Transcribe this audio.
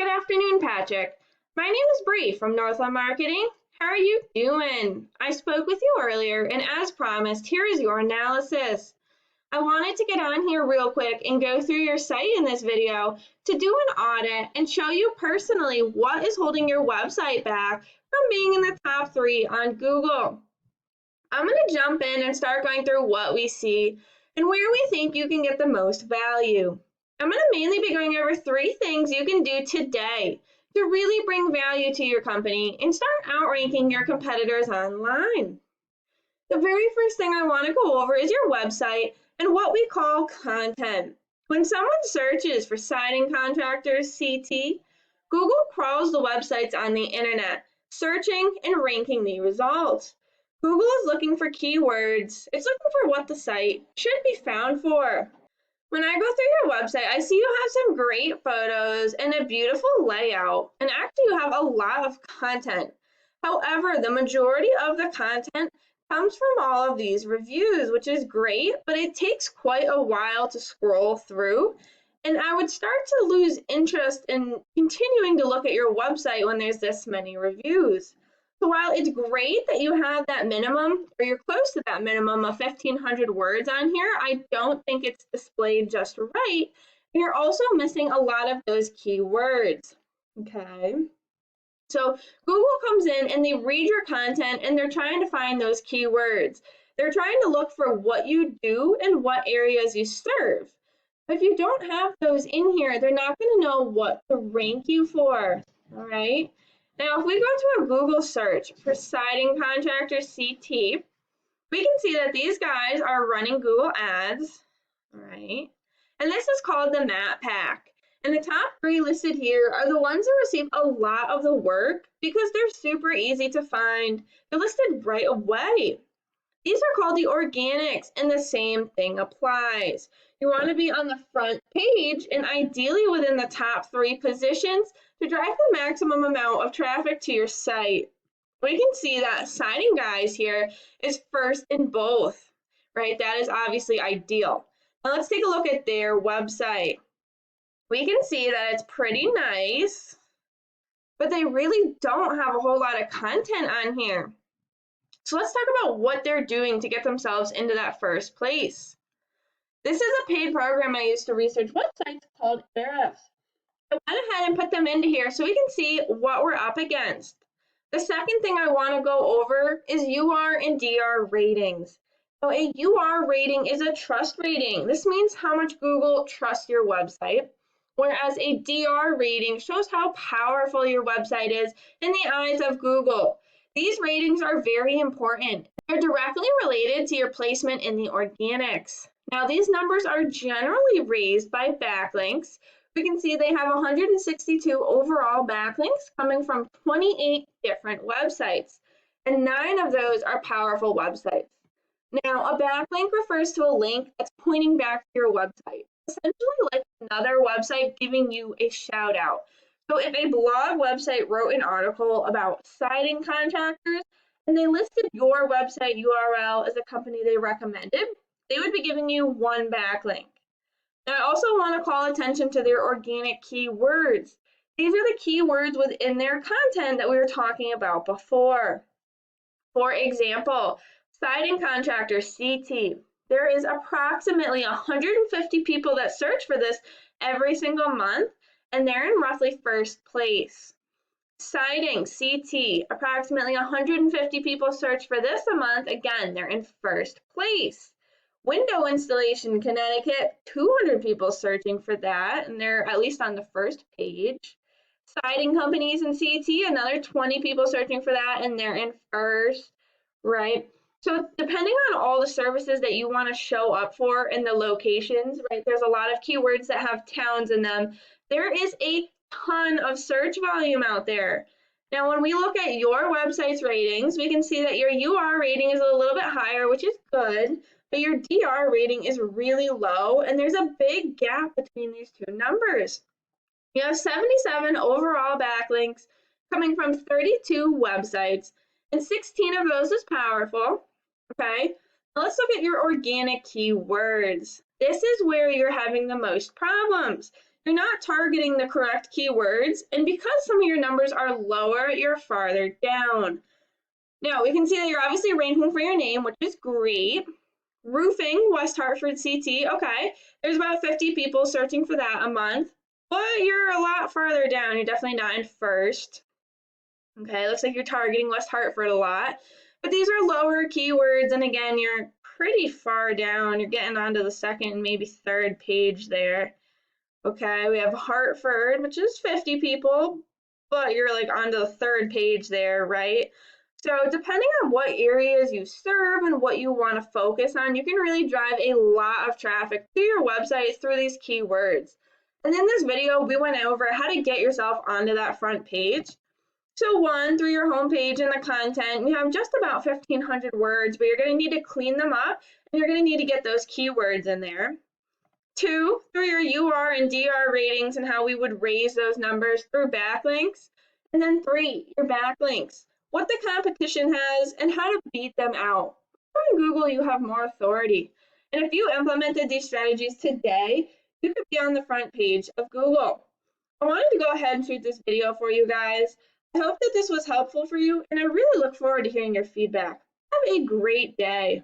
Good afternoon, Patrick. My name is Bree from Northland Marketing. How are you doing? I spoke with you earlier, and as promised, here is your analysis. I wanted to get on here real quick and go through your site in this video to do an audit and show you personally what is holding your website back from being in the top 3 on Google. I'm going to jump in and start going through what we see and where we think you can get the most value. I'm going to mainly be going over 3 things you can do today to really bring value to your company and start outranking your competitors online. The very first thing I want to go over is your website and what we call content. When someone searches for siding contractors CT, Google crawls the websites on the internet, searching and ranking the results. Google is looking for keywords. It's looking for what the site should be found for. When I go through your website, I see you have some great photos and a beautiful layout, and actually you have a lot of content. However, the majority of the content comes from all of these reviews, which is great, but it takes quite a while to scroll through, and I would start to lose interest in continuing to look at your website when there's this many reviews. So while it's great that you have that minimum, or you're close to that minimum of 1,500 words on here, I don't think it's displayed just right. And you're also missing a lot of those keywords, okay? So Google comes in and they read your content and they're trying to find those keywords. They're trying to look for what you do and what areas you serve. If you don't have those in here, they're not going to know what to rank you for, all right? Now, if we go to a Google search for siding contractors CT, we can see that these guys are running Google ads, all right? And this is called the map pack. And the top 3 listed here are the ones that receive a lot of the work because they're super easy to find. They're listed right away. These are called the organics, and the same thing applies. You want to be on the front page and ideally within the top 3 positions to drive the maximum amount of traffic to your site. We can see that siding guys here is first in both, right? That is obviously ideal. Now let's take a look at their website. We can see that it's pretty nice, but they really don't have a whole lot of content on here. So let's talk about what they're doing to get themselves into that first place. This is a paid program I use to research websites called Ahrefs. I went ahead and put them into here so we can see what we're up against. The second thing I want to go over is UR and DR ratings. So a UR rating is a trust rating. This means how much Google trusts your website, whereas a DR rating shows how powerful your website is in the eyes of Google. These ratings are very important. They're directly related to your placement in the organics. Now, these numbers are generally raised by backlinks. We can see they have 162 overall backlinks coming from 28 different websites, and 9 of those are powerful websites. Now, a backlink refers to a link that's pointing back to your website, essentially like another website giving you a shout out. So if a blog website wrote an article about siding contractors and they listed your website URL as a company they recommended, they would be giving you 1 backlink. Now, I also want to call attention to their organic keywords. These are the keywords within their content that we were talking about before. For example, siding contractor CT. There is approximately 150 people that search for this every single month, and they're in roughly first place. Siding CT, approximately 150 people search for this a month. Again, they're in first place. Window installation Connecticut, 200 people searching for that, and they're at least on the first page. Siding companies in CT, another 20 people searching for that, and they're in first, right? So depending on all the services that you want to show up for and the locations, right, there's a lot of keywords that have towns in them. There is a ton of search volume out there. Now, when we look at your website's ratings, we can see that your UR rating is a little bit higher, which is good, but your DR rating is really low, and there's a big gap between these 2 numbers. You have 77 overall backlinks coming from 32 websites, and 16 of those is powerful, okay? Now let's look at your organic keywords. This is where you're having the most problems. You're not targeting the correct keywords, and because some of your numbers are lower, you're farther down. Now, we can see that you're obviously ranking for your name, which is great. Roofing, West Hartford CT, okay. There's about 50 people searching for that a month, but you're a lot farther down. You're definitely not in first. Okay, looks like you're targeting West Hartford a lot. But these are lower keywords, and again, you're pretty far down. You're getting onto the second, maybe third page there. Okay, we have Hartford, which is 50 people, but you're like onto the third page there, right? So depending on what areas you serve and what you want to focus on, you can really drive a lot of traffic to your website through these keywords. And in this video, we went over how to get yourself onto that front page. So one, through your homepage and the content, you have just about 1,500 words, but you're going to need to clean them up, and you're going to need to get those keywords in there. Two, through your UR and DR ratings and how we would raise those numbers through backlinks. And then three, your backlinks, what the competition has and how to beat them out. On Google, you have more authority. And if you implemented these strategies today, you could be on the front page of Google. I wanted to go ahead and shoot this video for you guys. I hope that this was helpful for you, and I really look forward to hearing your feedback. Have a great day.